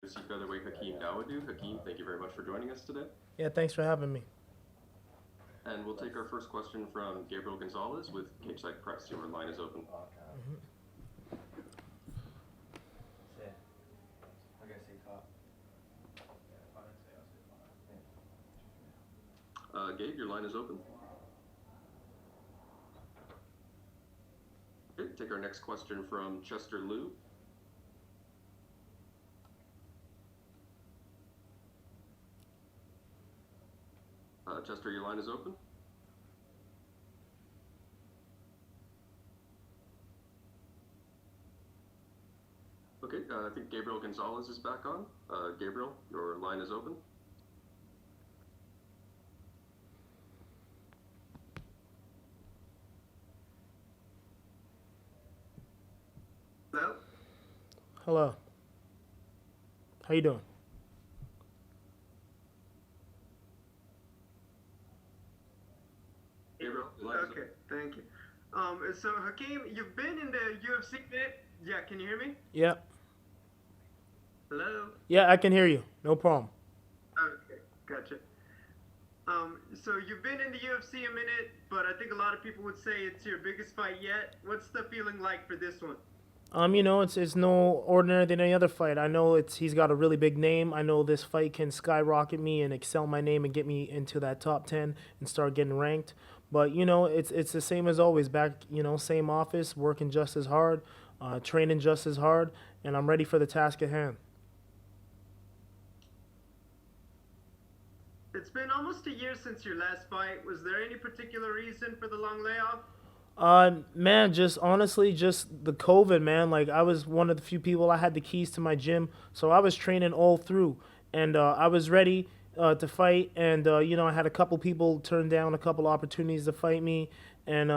UFC featherweight Hakeem Dawodu. Hakeem, thank you very much for joining us today. Yeah, thanks for having me. And we'll take our first question from Gabriel Gonzalez with Cage Side Press. Your line is open. Gabe, your line is open. Okay, take our next question from Chester Liu. Chester, your line is open. Okay, I think Gabriel Gonzalez is back on. Gabriel, your line is open. Hello? Hello. How you doing? Gabriel, your line is Okay, open. thank you. So Hakeem, you've been in the UFC bit. Yeah, can you hear me? Yeah. Hello? Yeah, I can hear you. No problem. Okay, gotcha. So you've been in the UFC a minute, but I think a lot of people would say it's your biggest fight yet. What's the feeling like for this one? It's no ordinary than any other fight. I know he's got a really big name. I know this fight can skyrocket me and excel my name and get me into that top 10 and start getting ranked. But it's the same as always. Back, same office, working just as hard, training just as hard, and I'm ready for the task at hand. It's been almost a year since your last fight. Was there any particular reason for the long layoff? Man, just honestly, just the COVID, man. Like, I was one of the few people, I had the keys to my gym, so I was training all through, and I was ready to fight. And I had a couple people turn down a couple opportunities to fight me, and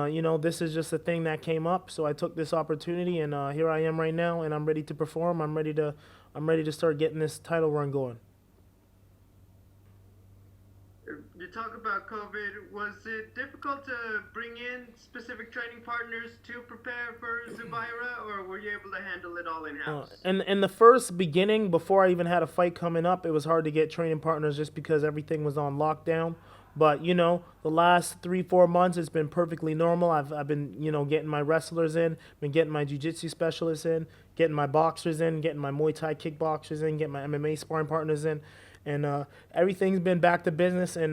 this is just a thing that came up, so I took this opportunity, and here I am right now, and I'm ready to perform. I'm ready to start getting this title run going. You talk about COVID. Was it difficult to bring in specific training partners to prepare for Zubaira, or were you able to handle it all in-house? And in the first beginning, before I even had a fight coming up, it was hard to get training partners just because everything was on lockdown. But the last 3-4 months, it's been perfectly normal. I've been getting my wrestlers in, been getting my jiu-jitsu specialists in, getting my boxers in, getting my Muay Thai kickboxers in, getting my MMA sparring partners in, and everything's been back to business and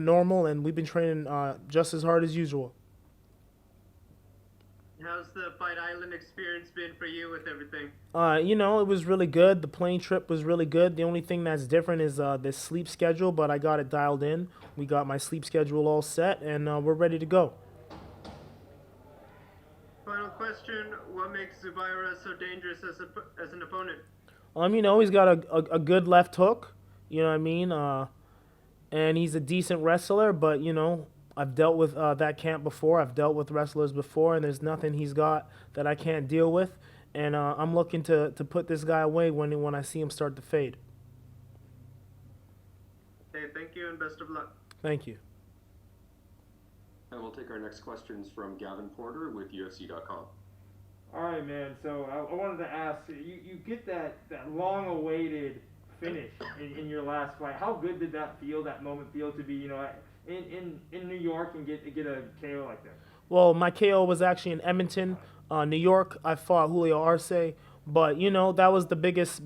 normal. And we've been training just as hard as usual. How's the Fight Island experience been for you with everything? It was really good. The plane trip was really good. The only thing that's different is the sleep schedule, but I got it dialed in. We got my sleep schedule all set, and we're ready to go. Final question: what makes Zubaira so dangerous as an opponent? He's got a good left hook. You know what I mean? And he's a decent wrestler, but I've dealt with that camp before. I've dealt with wrestlers before, and there's nothing he's got that I can't deal with. And I'm looking to put this guy away when I see him start to fade. Hey, thank you and best of luck. Thank you. And we'll take our next questions from Gavin Porter with UFC.com. All right, man. So I wanted to ask, you get that long-awaited finish in your last fight. How good did that moment feel to be, in New York and get a KO like that? Well, my KO was actually in Edmonton, New York. I fought Julio Arce, but that was the biggest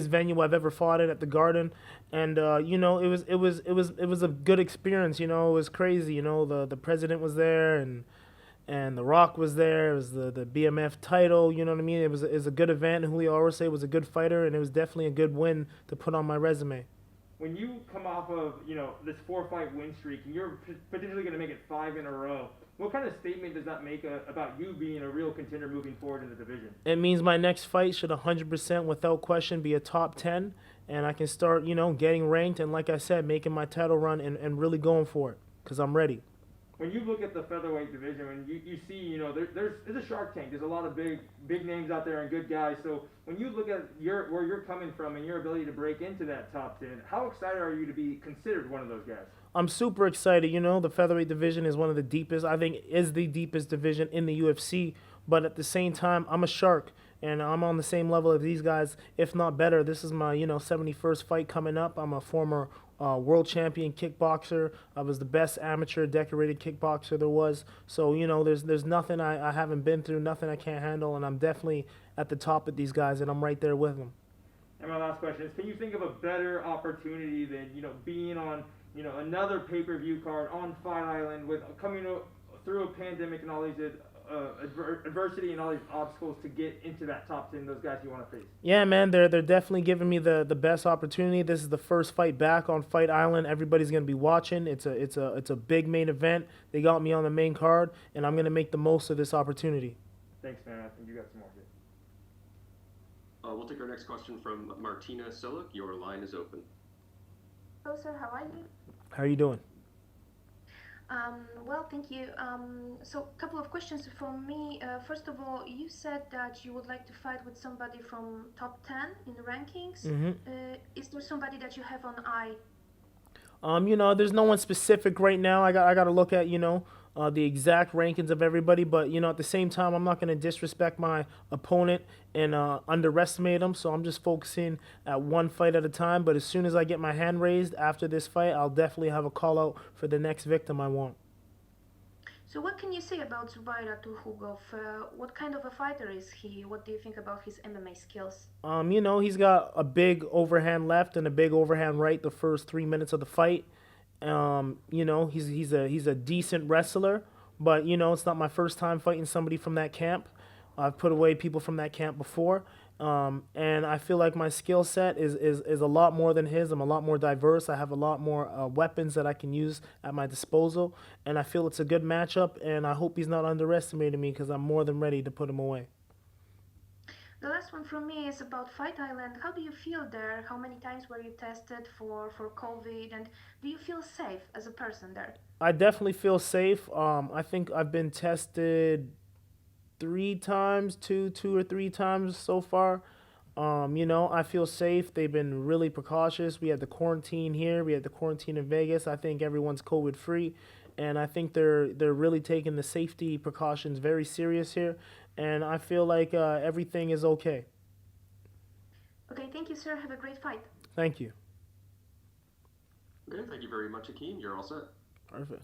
venue I've ever fought at the Garden, and it was a good experience. It was crazy. The president was there, and The Rock was there. It was the BMF title. You know what I mean? It was a good event. Julio Arce was a good fighter, and it was definitely a good win to put on my resume. When you come off of this 4-fight win streak and you're potentially going to make it 5 in a row, what kind of statement does that make about you being a real contender moving forward in the division? It means my next fight should 100% without question be a top 10, and I can start getting ranked, and like I said, making my title run and really going for it because I'm ready. When you look at the featherweight division, and you see, there's a Shark Tank. There's a lot of big names out there and good guys. So when you look at where you're coming from and your ability to break into that top 10, how excited are you to be considered one of those guys? I'm super excited. The featherweight division is one of the deepest, I think is the deepest division in the UFC. But at the same time, I'm a shark. and I'm on the same level as these guys, if not better. This is my 71st fight coming up. I'm a former world champion kickboxer. I was the best amateur decorated kickboxer there was. So there's nothing I haven't been through, nothing I can't handle, and I'm definitely at the top of these guys, and I'm right there with them. And my last question is, can you think of a better opportunity than being on another pay-per-view card on Fight Island with coming through a pandemic and all these adversity and all these obstacles to get into that top 10, those guys you want to face? Yeah, man, they're definitely giving me the best opportunity. This is the first fight back on Fight Island. Everybody's gonna be watching. It's a big main event. They got me on the main card, and I'm gonna make the most of this opportunity. Thanks, man. I think you got some more here. We'll take our next question from Martina Silik. Your line is open. Hello, sir. How are you? How are you doing? Well, thank you. So, a couple of questions from me. First of all, you said that you would like to fight with somebody from top 10 in the rankings. Mm-hmm. Is there somebody that you have on eye? There's no one specific right now. I got to look at the exact rankings of everybody, but at the same time, I'm not going to disrespect my opponent and underestimate him. So I'm just focusing at one fight at a time. But as soon as I get my hand raised after this fight, I'll definitely have a call out for the next victim I want. So what can you say about Zubaira Tukhugov? What kind of a fighter is he? What do you think about his MMA skills? He's got a big overhand left and a big overhand right the first 3 minutes of the fight. He's a decent wrestler, but it's not my first time fighting somebody from that camp. I've put away people from that camp before, and I feel like my skill set is a lot more than his. I'm a lot more diverse. I have a lot more weapons that I can use at my disposal, and I feel it's a good matchup, and I hope he's not underestimating me because I'm more than ready to put him away. The last one from me is about Fight Island. How do you feel there? How many times were you tested for COVID? And do you feel safe as a person there? I definitely feel safe. I think I've been tested 3 times, two or three times so far. I feel safe. They've been really precautious. We had the quarantine here. We had the quarantine in Vegas. I think everyone's COVID free. And I think they're really taking the safety precautions very serious here. And I feel like everything is okay. Okay, thank you, sir. Have a great fight. Thank you. Okay, thank you very much, Hakeem. You're all set. Perfect.